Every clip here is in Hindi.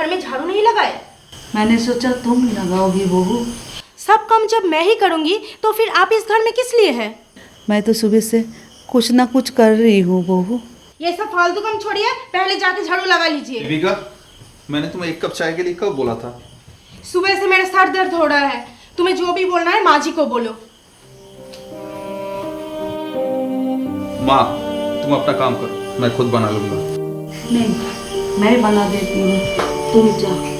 घर में झाड़ू नहीं लगाए? मैंने सोचा तुम लगाओगी बहू। सब काम जब मैं ही करूंगी तो फिर आप इस घर में किस लिए है? मैं तो सुबह से कुछ ना कुछ कर रही हूँ बहू। ये सब फालतू काम छोड़िए, पहले जाके झाड़ू लगा लीजिए। दीपिका, मैंने तुम्हें एक कप चाय के लिए कब बोला था? सुबह से मेरा सर दर्द हो रहा है, तुम्हें जो भी बोलना है माँ जी को बोलो। माँ, तुम अपना काम करो, मैं खुद बना लूंगा। नहीं, मैं बना देती हूँ, तुम जाओ।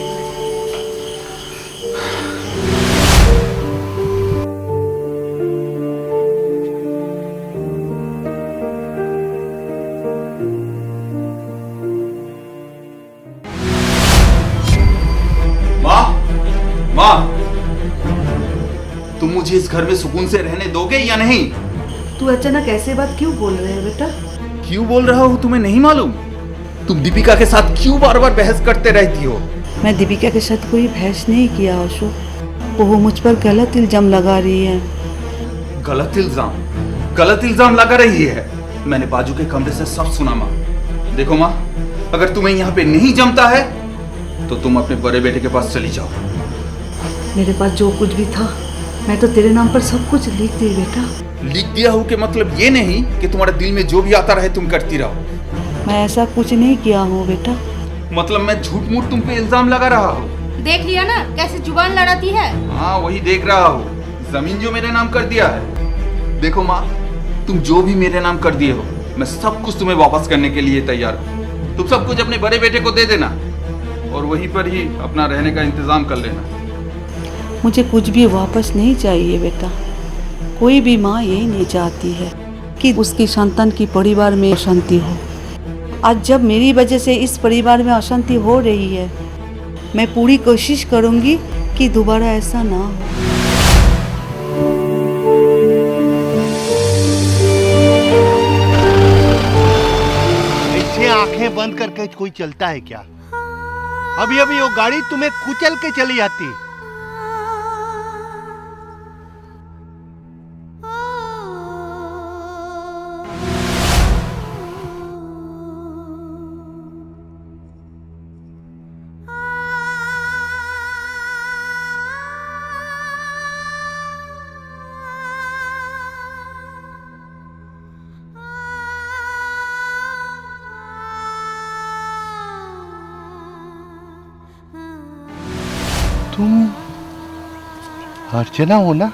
माँ, तुम मुझे इस घर में सुकून से रहने दोगे या नहीं? तू अचानक ऐसे बात क्यों बोल रहे है बेटा? क्यों बोल रहा हूँ तुम्हें नहीं मालूम? तुम दीपिका के साथ क्यों बार बार बहस करते रहती हो? मैं दीपिका के साथ कोई बहस नहीं किया अशोक। वो मुझ पर गलत इल्जाम लगा रही है। गलत इल्जाम लगा रही है? मैंने बाजू के कमरे से सब सुना माँ। देखो माँ, अगर तुम्हें यहाँ पे नहीं जमता है तो तुम अपने बड़े बेटे के पास चली जाओ। मेरे पास जो कुछ भी था मैं तो तेरे नाम पर सब कुछ लिख दी बेटा। लिख दिया हूँ कि मतलब ये नहीं कि तुम्हारे दिल में जो भी आता रहे तुम करती रहो। मैं ऐसा कुछ नहीं किया हूँ बेटा। मतलब मैं झूठ मूठ तुम पे इल्जाम लगा रहा हूँ? देख लिया ना कैसे जुबान लड़ाती है। हाँ, वही देख रहा हूँ। जमीन जो मेरे नाम कर दिया है। देखो माँ, तुम जो भी मेरे नाम कर दिए हो, मैं सब कुछ तुम्हें वापस करने के लिए तैयार हूँ। तुम सब कुछ अपने बड़े बेटे को दे देना और वहीं पर ही अपना रहने का इंतजाम कर लेना। मुझे कुछ भी वापस नहीं चाहिए बेटा। कोई भी माँ यही नहीं चाहती है कि उसकी संतान की परिवार में अशांति हो। आज जब मेरी वजह से इस परिवार में अशांति हो रही है, मैं पूरी कोशिश करूंगी कि दोबारा ऐसा ना हो। ऐसे आंखें बंद करके कोई चलता है क्या? अभी अभी वो गाड़ी तुम्हें कुचल के चली जाती। तुम अर्चना हो ना?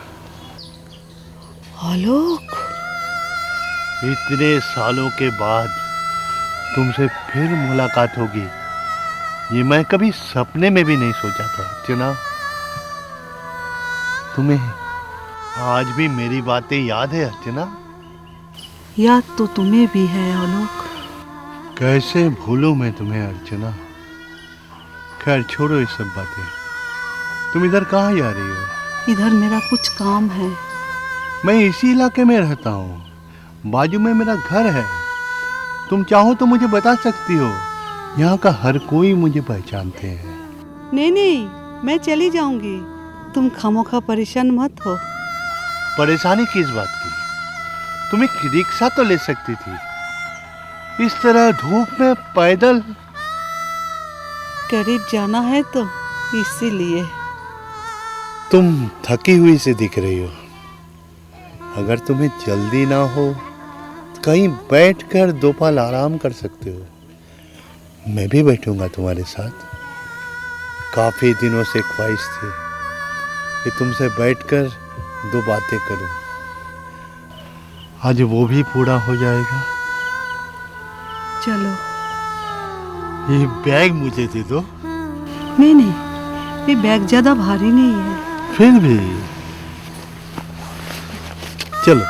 आलोक, इतने सालों के बाद तुमसे फिर मुलाकात होगी ये मैं कभी सपने में भी नहीं सोचा था। अर्चना, तुम्हें आज भी मेरी बातें याद है? अर्चना, याद तो तुम्हें भी है आलोक। कैसे भूलूं मैं तुम्हें अर्चना। खैर छोड़ो ये सब बातें। तुम इधर कहाँ जा रही हो? इधर मेरा कुछ काम है। मैं इसी इलाके में रहता हूँ, बाजू में मेरा घर है। तुम चाहो तो मुझे बता सकती हो, यहाँ का हर कोई मुझे पहचानते हैं। नहीं, मैं चली जाऊंगी। तुम खामोखा परेशान मत हो। परेशानी किस बात की? तुम एक रिक्शा तो ले सकती थी। इस तरह धूप में पैदल? करीब जाना है तो इसीलिए। तुम थकी हुई से दिख रही हो। अगर तुम्हें जल्दी ना हो कहीं बैठकर दो पल आराम कर सकते हो। मैं भी बैठूंगा तुम्हारे साथ। काफी दिनों से ख्वाहिश थी कि तुमसे बैठकर दो बातें करूं। आज वो भी पूरा हो जाएगा। चलो। ये बैग मुझे दे दो। नहीं, ये बैग ज्यादा भारी नहीं है। फिर भी चलो।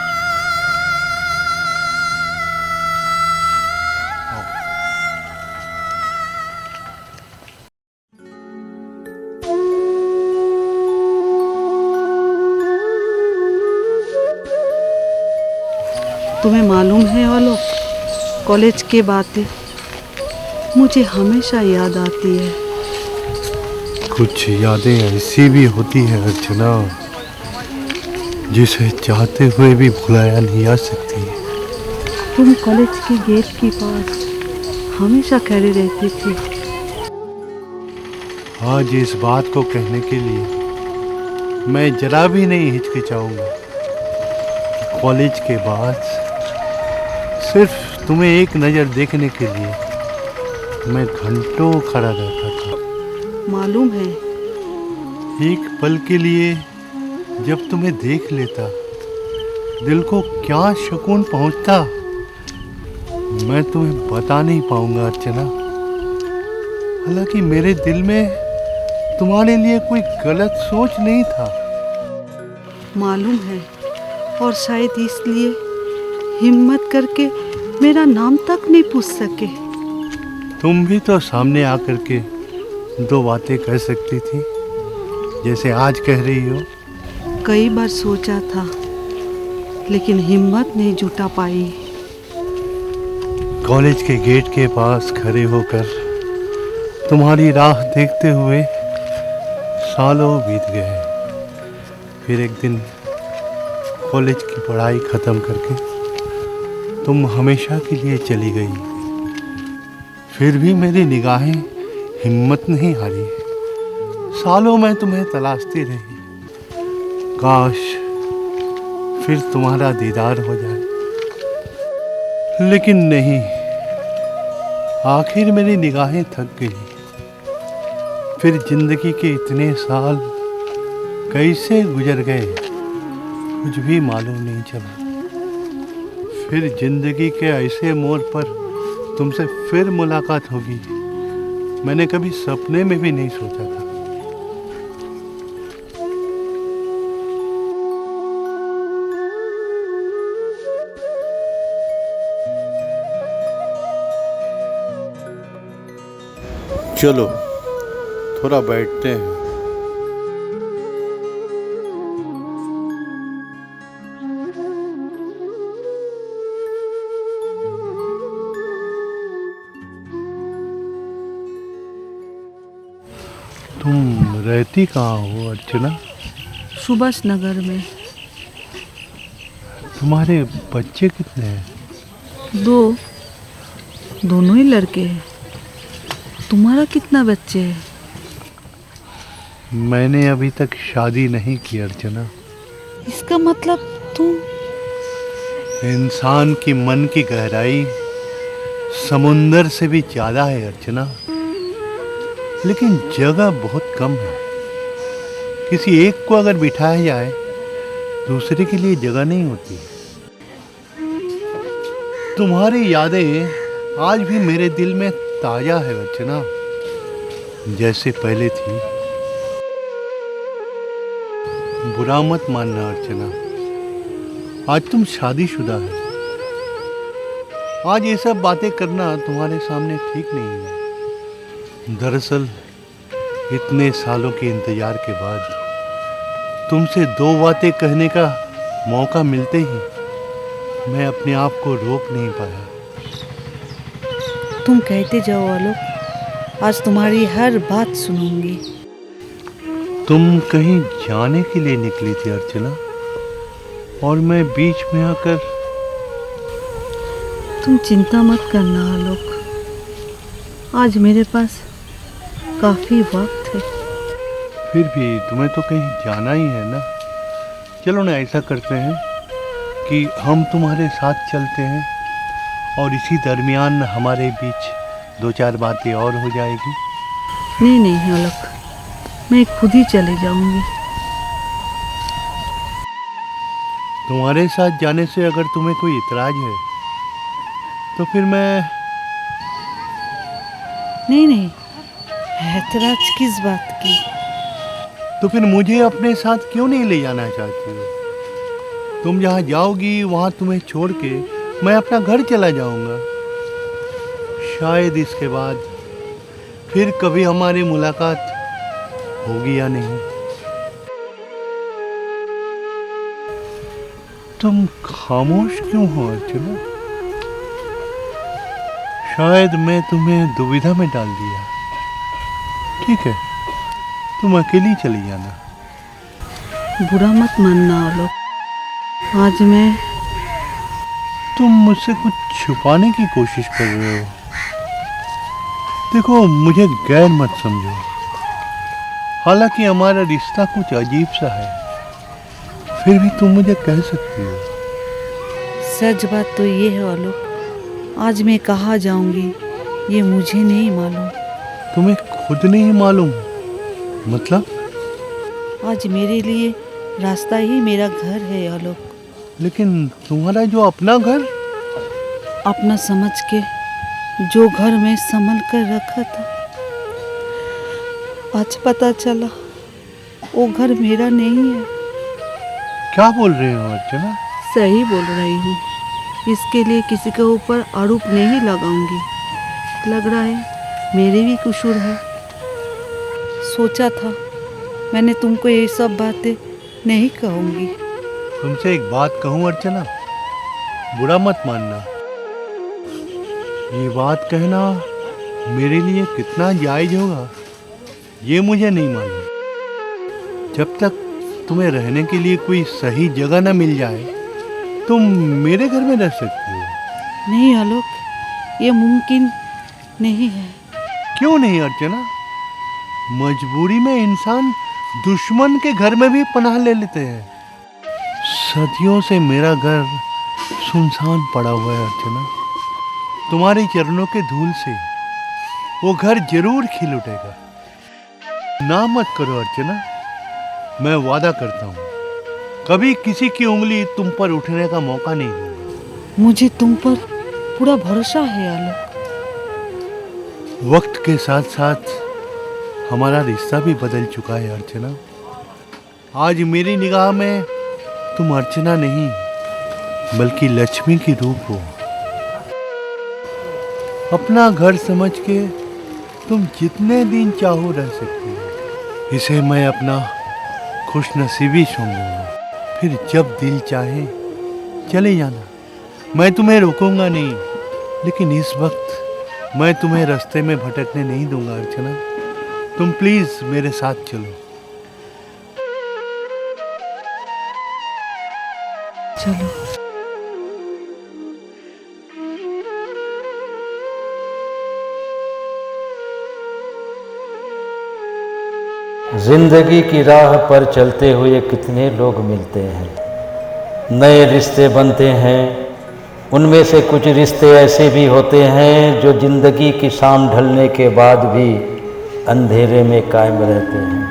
तुम्हें मालूम है आलोक, कॉलेज की बातें मुझे हमेशा याद आती है। कुछ यादें ऐसी भी होती है अर्चना, जिसे चाहते हुए भी भुलाया नहीं जा सकती। तुम कॉलेज के गेट के पास हमेशा खड़ी रहती थी। आज इस बात को कहने के लिए मैं जरा भी नहीं हिचकिचाऊंगा। कॉलेज के बाद सिर्फ तुम्हें एक नज़र देखने के लिए मैं घंटों खड़ा रहता था। मालूम है। एक पल के लिए जब तुम्हें देख लेता दिल को क्या सुकून पहुंचता, मैं तुम्हें बता नहीं पाऊंगा अर्चना। हालांकि मेरे दिल में तुम्हारे लिए कोई गलत सोच नहीं था। मालूम है, और शायद इसलिए हिम्मत करके मेरा नाम तक नहीं पूछ सके। तुम भी तो सामने आकर के दो बातें कह सकती थी, जैसे आज कह रही हो। कई बार सोचा था, लेकिन हिम्मत नहीं जुटा पाई। कॉलेज के गेट के पास खड़े होकर तुम्हारी राह देखते हुए सालों बीत गए। फिर एक दिन कॉलेज की पढ़ाई ख़त्म करके तुम हमेशा के लिए चली गई। फिर भी मेरी निगाहें हिम्मत नहीं हारी। सालों मैं तुम्हें तलाशती रही, काश फिर तुम्हारा दीदार हो जाए, लेकिन नहीं। आखिर मेरी निगाहें थक गई। फिर जिंदगी के इतने साल कैसे गुजर गए कुछ भी मालूम नहीं चला। फिर जिंदगी के ऐसे मोड़ पर तुमसे फिर मुलाकात होगी, मैंने कभी सपने में भी नहीं सोचा था। चलो थोड़ा बैठते हैं। तुम रहती कहाँ हो अर्चना? सुभाष नगर में। तुम्हारे बच्चे कितने हैं? दोनों ही लड़के हैं। तुम्हारा कितना बच्चे है? मैंने अभी तक शादी नहीं की अर्चना। इसका मतलब तुम? इंसान की मन की गहराई समुंदर से भी ज्यादा है अर्चना, लेकिन जगह बहुत कम है। किसी एक को अगर बिठाया जाए, दूसरे के लिए जगह नहीं होती। तुम्हारी यादें आज भी मेरे दिल में ताजा है अर्चना, जैसे पहले थी। बुरा मत मानना अर्चना, आज तुम शादीशुदा है। आज ये सब बातें करना तुम्हारे सामने ठीक नहीं है। दरअसल इतने सालों के इंतजार के बाद तुमसे दो बातें कहने का मौका मिलते ही मैं अपने आप को रोक नहीं पाया। तुम कहते जाओ आलोक, आज तुम्हारी हर बात सुनूंगी। तुम कहीं जाने के लिए निकली थी अर्चना, और मैं बीच में आकर। तुम चिंता मत करना आलोक, आज मेरे पास काफी वक्त है। फिर भी तुम्हें तो कहीं जाना ही है ना। चलो ना, ऐसा करते हैं कि हम तुम्हारे साथ चलते हैं, और इसी दरमियान हमारे बीच दो चार बातें और हो जाएगी। नहीं आलोक, मैं खुद ही चले जाऊंगी। तुम्हारे साथ जाने से अगर तुम्हें कोई इतराज है तो फिर मैं। नहीं, ऐतराज किस बात की? तो फिर मुझे अपने साथ क्यों नहीं ले जाना चाहती हो? तुम जहाँ जाओगी वहाँ तुम्हें छोड़ के मैं अपना घर चला जाऊंगा। शायद इसके बाद फिर कभी हमारी मुलाकात होगी या नहीं। तुम खामोश क्यों हो अर्चना? शायद मैं तुम्हें दुविधा में डाल दिया। ठीक है, तुम अकेली चली जाना। बुरा मत मानना आलोक, आज मैं। तुम मुझसे कुछ छुपाने की कोशिश कर रहे हो। देखो, मुझे गैर मत समझो। हालांकि हमारा रिश्ता कुछ अजीब सा है, फिर भी तुम मुझे कह सकती हो। सच बात तो ये है आलोक, आज मैं कहाँ जाऊंगी ये मुझे नहीं मालूम। तुम्हें खुद नहीं मालूम? मतलब? आज मेरे लिए रास्ता ही मेरा घर है आलोक। लेकिन तुम्हारा जो अपना घर? अपना समझ के जो घर में संभल कर रखा था, आज पता चला वो घर मेरा नहीं है। क्या बोल रहे हो अर्चना? सही बोल रही हूँ। इसके लिए किसी के ऊपर आरोप नहीं लगाऊंगी। लग रहा है मेरे भी कसूर है। सोचा था मैंने तुमको ये सब बातें नहीं कहूँगी। तुमसे एक बात कहूँ अर्चना, बुरा मत मानना। ये बात कहना मेरे लिए कितना जायज होगा ये मुझे नहीं मालूम। जब तक तुम्हें रहने के लिए कोई सही जगह न मिल जाए तुम मेरे घर में रह सकती हो। नहीं आलोक, ये मुमकिन नहीं है। क्यों नहीं अर्चना? मजबूरी में इंसान दुश्मन के घर में भी पनाह ले लेते हैं। सदियों से मेरा घर सुनसान पड़ा हुआ है अर्चना। तुम्हारे चरणों के धूल से वो घर जरूर खिल उठेगा। ना मत करो अर्चना, मैं वादा करता हूँ कभी किसी की उंगली तुम पर उठने का मौका नहीं दूंगा। मुझे तुम पर पूरा भरोसा है आलोक। वक्त के साथ साथ हमारा रिश्ता भी बदल चुका है अर्चना। आज मेरी निगाह में तुम अर्चना नहीं बल्कि लक्ष्मी की रूप हो। अपना घर समझ के तुम जितने दिन चाहो रह सकती हो। इसे मैं अपना खुशनसीबी समझूंगा। फिर जब दिल चाहे चले जाना, मैं तुम्हें रोकूंगा नहीं। लेकिन इस वक्त मैं तुम्हें रास्ते में भटकने नहीं दूंगा अर्चना। तुम प्लीज मेरे साथ चलो। चलो। जिंदगी की राह पर चलते हुए कितने लोग मिलते हैं, नए रिश्ते बनते हैं। उनमें से कुछ रिश्ते ऐसे भी होते हैं जो जिंदगी की शाम ढलने के बाद भी अंधेरे में कायम रहते हैं।